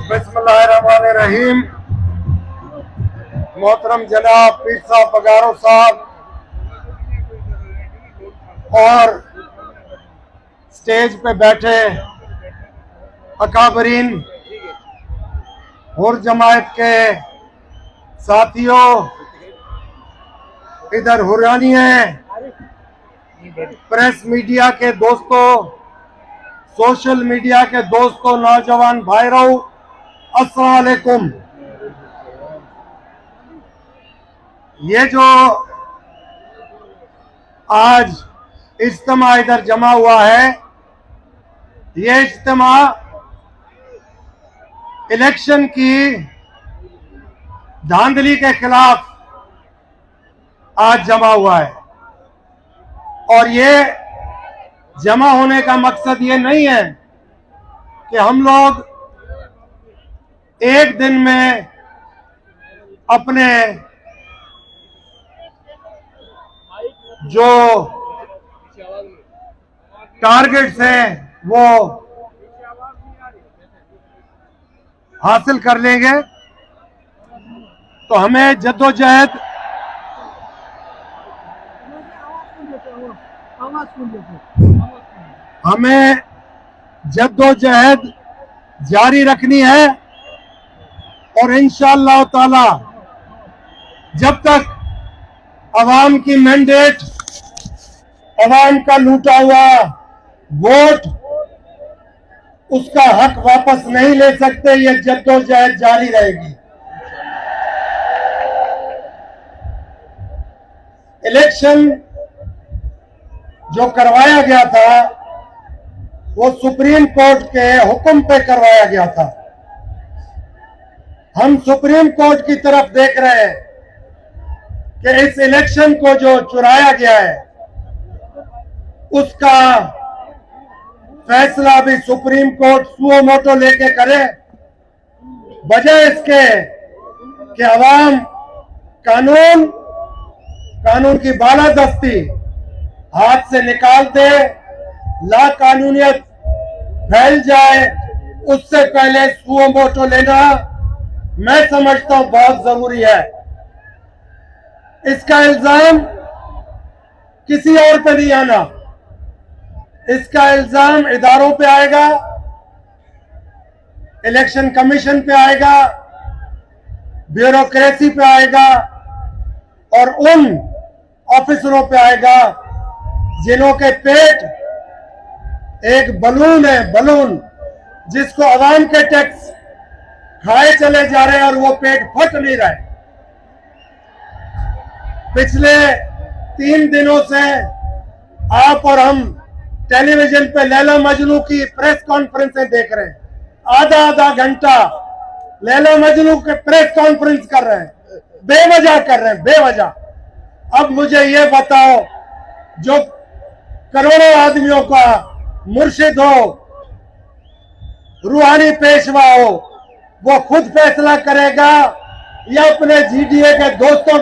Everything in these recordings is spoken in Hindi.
बिस्मिल्लाहिर्रहमानिर्रहीम। मोहतरम जनाब पीर साहब पगारो साहब और स्टेज पे बैठे अकाबरीन हुर जमायत के साथियों, इधर हुरानी है, प्रेस मीडिया के दोस्तों, सोशल मीडिया के दोस्तों, नौजवान भाइयों, अस्सलाम वालेकुम। ये जो आज इज्तिमा इधर जमा हुआ है, ये इज्तिमा इलेक्शन की धांधली के खिलाफ आज जमा हुआ है। और ये जमा होने का मकसद ये नहीं है कि हम लोग एक दिन में अपने जो टारगेट्स हैं वो हासिल कर लेंगे। तो हमें जद्दोजहद जारी रखनी है और इंशाअल्लाह ताला जब तक अवाम की मैंडेट, अवाम का लूटा हुआ वोट, उसका हक वापस नहीं ले सकते, ये जद्दोजहद जारी रहेगी। इलेक्शन जो करवाया गया था वो सुप्रीम कोर्ट के हुक्म पे करवाया गया था। हम सुप्रीम कोर्ट की तरफ देख रहे हैं कि इस इलेक्शन को जो चुराया गया है उसका फैसला भी सुप्रीम कोर्ट सुओ मोटो लेके करे, बजाय इसके कि अवाम कानून की बालादस्ती हाथ से निकाल दे, ला कानूनियत फैल जाए, उससे पहले सुओ मोटो लेना मैं समझता हूं बहुत जरूरी है। इसका इल्जाम किसी और पे नहीं आना, इसका इल्जाम इदारों पे आएगा, इलेक्शन कमीशन पे आएगा, ब्यूरोक्रेसी पे आएगा और उन ऑफिसरों पे आएगा जिन्हों के पेट एक बलून है, बलून जिसको अवाम के टैक्स खाए चले जा रहे हैं और वो पेट फट नहीं रहा है। पिछले 3 दिनों से आप और हम टेलीविजन पे लैला मजनू की प्रेस कॉन्फ्रेंसें देख रहे हैं। आधा आधा घंटा लैला मजनू के प्रेस कॉन्फ्रेंस कर रहे हैं, बेवजह कर रहे हैं, बेवजह। अब मुझे ये बताओ, जो करोड़ों आदमियों का मुर्शिद हो, रूहानी पेशवा हो, वो खुद फैसला करेगा या अपने जीडीए के दोस्तों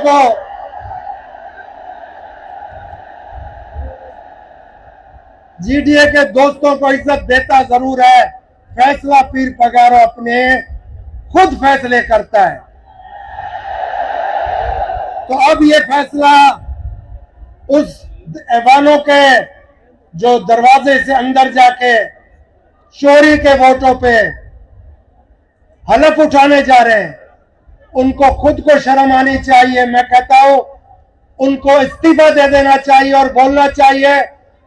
को इज्जत देता जरूर है। फैसला पीर पगारो अपने खुद फैसले करता है। तो अब ये फैसला उस ऐवानों के जो दरवाजे से अंदर जाके चोरी के वोटों पे हलफ उठाने जा रहे हैं, उनको खुद को शर्म आनी चाहिए। मैं कहता हूं उनको इस्तीफा दे देना चाहिए और बोलना चाहिए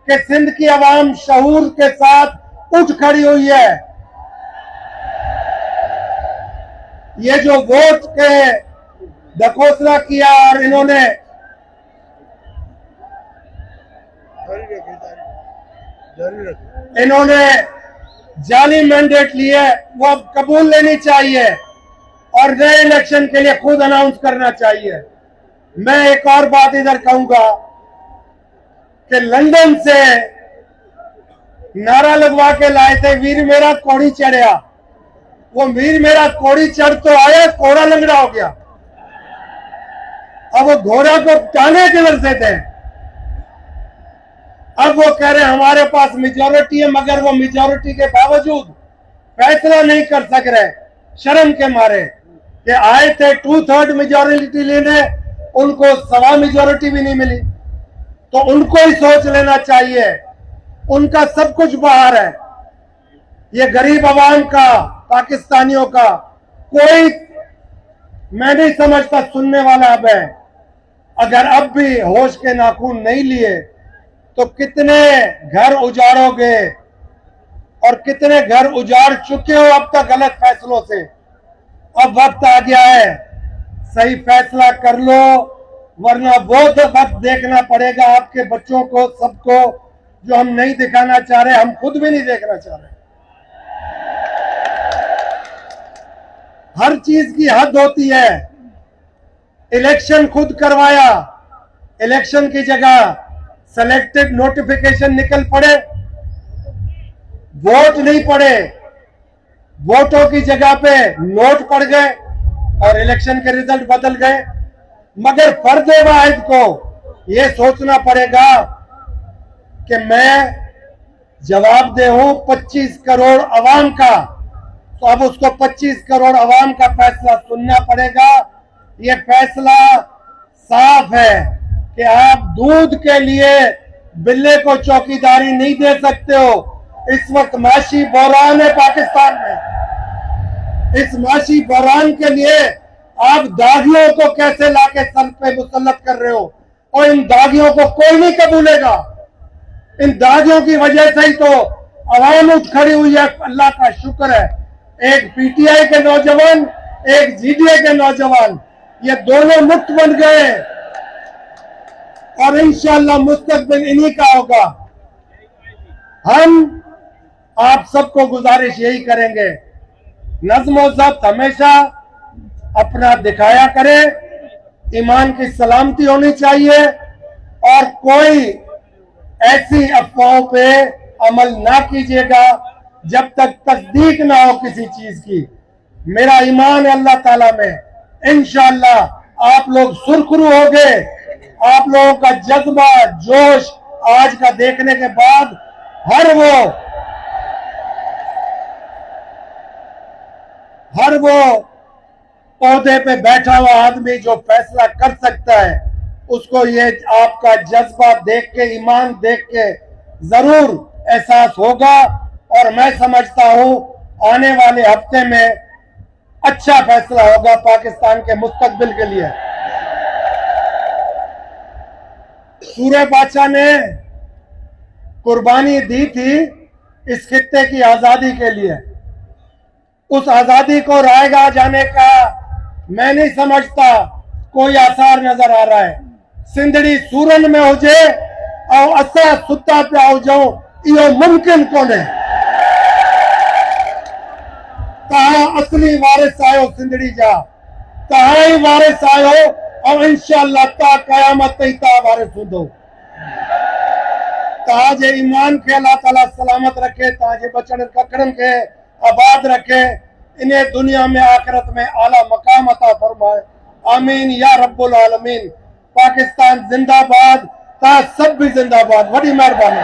कि सिंध की आवाम शऊर के साथ उठ खड़ी हुई है। ये जो वोट के दखोसला किया और इन्होंने जाली मैंडेट लिए, वो अब कबूल लेनी चाहिए और नए इलेक्शन के लिए खुद अनाउंस करना चाहिए। मैं एक और बात इधर कहूंगा कि लंदन से नारा लगवा के लाए थे, वीर मेरा कोड़ी चढ़िया। वो वीर मेरा कोड़ी चढ़ तो आया, कोड़ा लंगड़ा हो गया। अब वो घोड़ा को टाने किधर से थे? अब वो कह रहे हैं हमारे पास मेजॉरिटी है, मगर वो मेजॉरिटी के बावजूद फैसला नहीं कर सक रहे, शर्म के मारे कि आए थे 2/3 मेजॉरिटी लेने, उनको सवा मेजॉरिटी भी नहीं मिली। तो उनको ही सोच लेना चाहिए, उनका सब कुछ बाहर है। ये गरीब आवाम का, पाकिस्तानियों का कोई, मैं नहीं समझता सुनने वाला अब है। अगर अब भी होश के नाखून नहीं लिए तो कितने घर उजाड़ोगे और कितने घर उजाड़ चुके हो अब तक गलत फैसलों से। अब वक्त आ गया है, सही फैसला कर लो, वरना वो तो वक्त देखना पड़ेगा आपके बच्चों को, सबको, जो हम नहीं दिखाना चाह रहे, हम खुद भी नहीं देखना चाह रहे। हर चीज की हद होती है। इलेक्शन खुद करवाया, इलेक्शन की जगह सेलेक्टेड नोटिफिकेशन निकल पड़े, वोट नहीं पड़े, वोटों की जगह पे नोट पड़ गए और इलेक्शन के रिजल्ट बदल गए। मगर फर्द वाहिद को यह सोचना पड़ेगा कि मैं जवाबदेह हूं 25 करोड़ अवाम का, तो अब उसको 25 करोड़ अवाम का फैसला सुनना पड़ेगा। ये फैसला साफ है कि आप दूध के लिए बिल्ले को चौकीदारी नहीं दे सकते हो। इस वक्त माशी बहरान है पाकिस्तान में। इस माशी बहरान के लिए आप दागियों को कैसे लाके सर पे मुसल्लत कर रहे हो, और इन दागियों को कोई नहीं कबूलेगा। इन दागियों की वजह से ही तो अवाम उठ खड़ी हुई है। अल्लाह का शुक्र है, एक पीटीआई के नौजवान, एक जीडीए के नौजवान, ये दोनों मुक्त बन गए और इंशाअल्लाह मुस्तकबिल इन्हीं का होगा। हम आप सबको गुजारिश यही करेंगे, नज़्म व ज़ब्त हमेशा अपना दिखाया करें, ईमान की सलामती होनी चाहिए और कोई ऐसी अफवाहों पे अमल ना कीजिएगा जब तक तस्दीक ना हो किसी चीज की। मेरा ईमान है अल्लाह ताला में, इंशाअल्लाह आप लोग सुरखरू होंगे। आप लोगों का जज्बा, जोश आज का देखने के बाद हर वो पौधे पे बैठा हुआ आदमी जो फैसला कर सकता है, उसको ये आपका जज्बा देख के, ईमान देख के जरूर एहसास होगा। और मैं समझता हूं आने वाले हफ्ते में अच्छा फैसला होगा पाकिस्तान के मुस्तकबिल के लिए। सूरे बादशाह ने कुर्बानी दी थी इस खित्ते की आजादी के लिए। उस आजादी को रायगा जाने का मैं नहीं समझता कोई आसार नजर आ रहा है। सिंधड़ी सूरन में हुजे और असां सुता पिया हुजूं, इहो मुमकिन कोन्हे। तव्हां असली वारिस आहियो सिंधड़ी जा, तव्हां ई वारिस आहियो और इंशाअल्लाह तव्हां क़यामत ताईं तव्हां वारिस हूंदो। तव्हांजे ईमान खे अल्लाह ताला सलामत रखे, तव्हांजे बचड़ ककड़नि खे आबाद रखे, इन दुनिया में आखिरत में आला मकाम अता फरमाए। आमीन या रब्बुल आलमीन। पाकिस्तान जिंदाबाद, तव्हां सब भी जिंदाबाद। वॾी महिरबानी।